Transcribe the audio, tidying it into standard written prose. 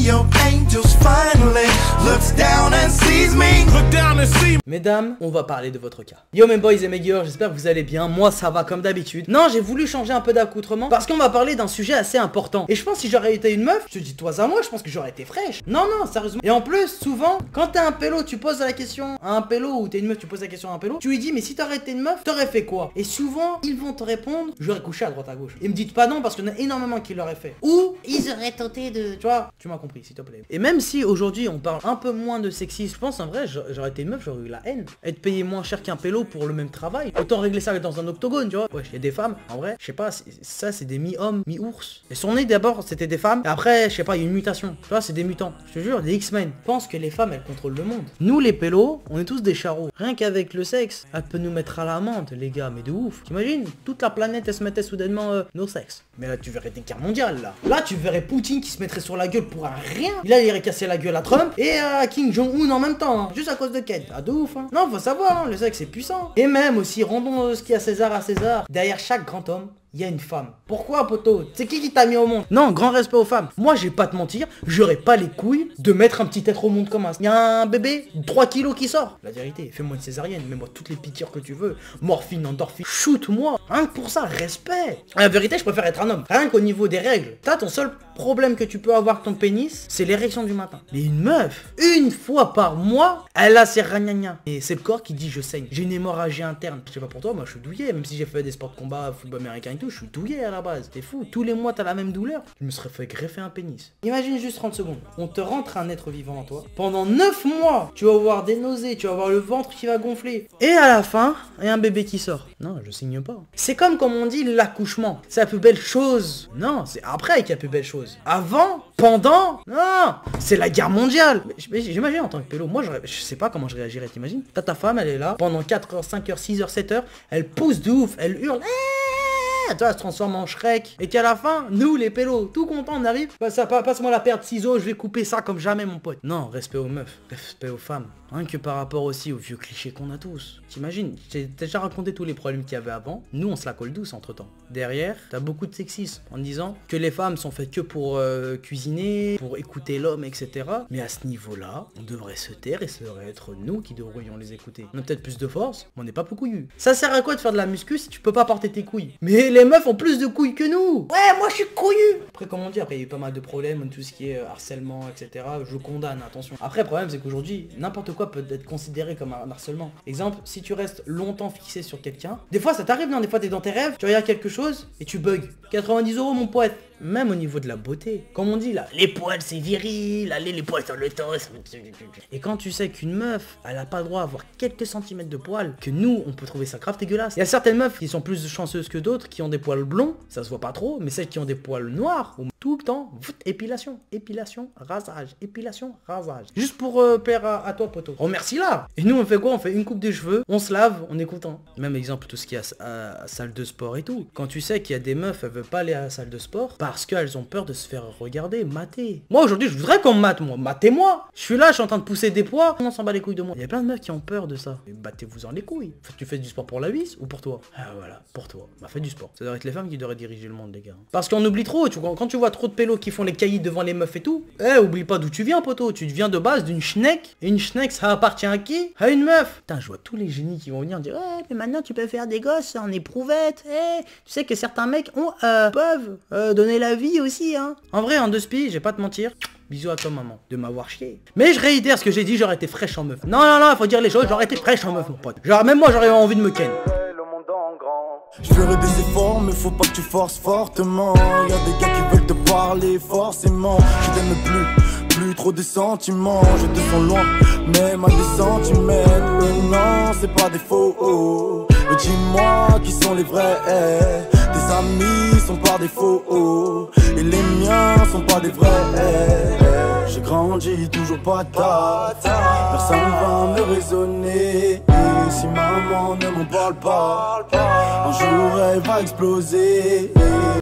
your angels finally looks down and sees me. Look down and see me. Mesdames, on va parler de votre cas. Yo mes boys et mes girls, j'espère que vous allez bien. Moi ça va comme d'habitude. Non, j'ai voulu changer un peu d'accoutrement parce qu'on va parler d'un sujet assez important. Et je pense que si j'aurais été une meuf, je te dis toi à moi, je pense que j'aurais été fraîche. Non, sérieusement. Et en plus, souvent, quand t'es un pélo, tu poses la question à un pélo, ou t'es une meuf, tu poses la question à un pélo, tu lui dis mais si t'aurais été une meuf, t'aurais fait quoi? Et souvent, ils vont te répondre, j'aurais couché à droite à gauche. Et me dites pas non parce qu'il y en a énormément qui l'auraient fait. Ou ils auraient tenté de... Tu vois, tu m'as compris s'il te plaît. Et même si aujourd'hui on parle un peu moins de sexisme, je pense en vrai, j'aurais été une meuf, j'aurais eu la haine. Être payé moins cher qu'un pélo pour le même travail. Autant régler ça dans un octogone, tu vois. Ouais, il y a des femmes, en vrai, je sais pas, ça c'est des mi-hommes, mi-ours. Et son nez d'abord c'était des femmes. Et après, je sais pas, il y a une mutation. Tu vois, c'est des mutants. Je te jure, des X-Men. Je pense que les femmes elles contrôlent le monde. Nous les pélos, on est tous des charros. Rien qu'avec le sexe, elle peut nous mettre à l'amende, les gars, mais de ouf. T'imagines, toute la planète elle se mettait soudainement nos sexes. Mais là tu verrais des guerres mondiales là. Là tu verrais Poutine qui se mettrait sur la gueule pour un rien. Là il irait casser la gueule à Trump et à Kim Jong-un en même temps, hein. Juste à cause de Ken. Ah de ouf hein. Non faut savoir, hein, le sexe c'est puissant. Et même aussi, rendons ce qui est à César. Derrière chaque grand homme, il y a une femme. Pourquoi poto? C'est qui t'a mis au monde? Non, grand respect aux femmes. Moi j'ai pas te mentir, j'aurais pas les couilles de mettre un petit être au monde comme ça. Il y a un bébé, 3 kilos qui sort. La vérité, fais-moi une césarienne, mets-moi toutes les piqûres que tu veux. Morphine, endorphine, shoot-moi. Rien que pour ça, respect. La vérité, je préfère être un homme. Rien qu'au niveau des règles. T'as ton seul problème que tu peux avoir avec ton pénis, c'est l'érection du matin. Mais une meuf, une fois par mois, elle a ses ragnagnas. Et c'est le corps qui dit je saigne. J'ai une hémorragie interne. Je sais pas pour toi, moi je suis douillet. Même si j'ai fait des sports de combat, football américain et tout, je suis douillet à la base. T'es fou. Tous les mois t'as la même douleur. Je me serais fait greffer un pénis. Imagine juste 30 secondes. On te rentre un être vivant en toi. Pendant 9 mois, tu vas avoir des nausées, tu vas avoir le ventre qui va gonfler. Et à la fin, il y a un bébé qui sort. Non, je signe pas. C'est comme on dit l'accouchement. C'est la plus belle chose. Non, c'est après qu'il y a la plus belle chose. Avant, pendant, non, c'est la guerre mondiale. Mais j'imagine en tant que pélo, moi je sais pas comment je réagirais, t'imagines? T'as ta femme, elle est là, pendant 4 heures, 5 heures, 6 heures, 7 heures, elle pousse de ouf, elle hurle. Toi, elle se transforme en Shrek. Et qu'à la fin, nous les pélos, tout contents, on arrive. Passe-moi la paire de ciseaux, je vais couper ça comme jamais, mon pote. Non, respect aux meufs, respect aux femmes. Rien que par rapport aussi aux vieux clichés qu'on a tous. T'imagines, j'ai déjà raconté tous les problèmes qu'il y avait avant. Nous, on se la colle douce entre temps. Derrière, t'as beaucoup de sexisme en disant que les femmes sont faites que pour cuisiner, pour écouter l'homme, etc. Mais à ce niveau-là, on devrait se taire et ce devrait être nous qui devrions les écouter. On a peut-être plus de force, mais on n'est pas beaucoup couillus. Ça sert à quoi de faire de la muscu si tu peux pas porter tes couilles? Mais les meufs ont plus de couilles que nous. Ouais, moi je suis couillu. Après, comment dire, après il y a eu pas mal de problèmes, tout ce qui est harcèlement, etc. Je condamne, attention. Après, le problème c'est qu'aujourd'hui, n'importe quoi peut être considéré comme un harcèlement. Exemple, si tu restes longtemps fixé sur quelqu'un, des fois ça t'arrive, non? Des fois t'es dans tes rêves, tu regardes quelque chose et tu bugs. 90 € mon poète. Même au niveau de la beauté. Comme on dit là, les poils c'est viril, allez les poils sur le torse. Et quand tu sais qu'une meuf, elle a pas le droit à avoir quelques centimètres de poils, que nous, on peut trouver ça grave dégueulasse. Il y a certaines meufs qui sont plus chanceuses que d'autres, qui ont des poils blonds, ça se voit pas trop, mais celles qui ont des poils noirs, tout le temps, épilation, rasage. Juste pour plaire à toi, poteau. Remercie-la. Et nous, on fait quoi? On fait une coupe de cheveux, on se lave, on est content. Même exemple, tout ce qui est à salle de sport et tout. Quand tu sais qu'il y a des meufs, elles veulent pas aller à la salle de sport, parce qu'elles ont peur de se faire regarder, mater. Moi aujourd'hui je voudrais qu'on me mate, moi. Matez-moi. Je suis là, je suis en train de pousser des poids. On s'en bat les couilles de moi. Il y a plein de meufs qui ont peur de ça. Mais battez-vous en les couilles. Tu fais du sport pour la vis ou pour toi? Ah voilà, pour toi. Bah fais du sport. Ça devrait être les femmes qui devraient diriger le monde, les gars. Parce qu'on oublie trop, quand tu vois trop de pélos qui font les caillis devant les meufs et tout, oublie pas d'où tu viens, poteau. Tu viens de base d'une schneck. Et une schneck, ça appartient à qui? À une meuf. Putain, je vois tous les génies qui vont venir dire ouais, mais maintenant tu peux faire des gosses en éprouvette. Tu sais que certains mecs peuvent donner la vie aussi, hein. En vrai, en 2 spies, je vais pas te mentir. Bisous à toi maman, de m'avoir chié. Mais je réitère ce que j'ai dit, j'aurais été fraîche en meuf. Non, il faut dire les choses, j'aurais été fraîche en meuf, mon pote. Genre, même moi, j'aurais envie de me ken. Je ferai des efforts, mais faut pas que tu forces fortement. Y'a des gars qui veulent te parler forcément. Je t'aime plus trop des sentiments. Je te sens loin, même à des centimètres. Non, c'est pas des faux. Dis-moi qui sont les vrais. Tes amis sont par défaut. Et les miens sont pas des vrais. J'ai grandi toujours patate. Personne va me raisonner. Et si maman ne m'en parle pas, un jour elle va exploser.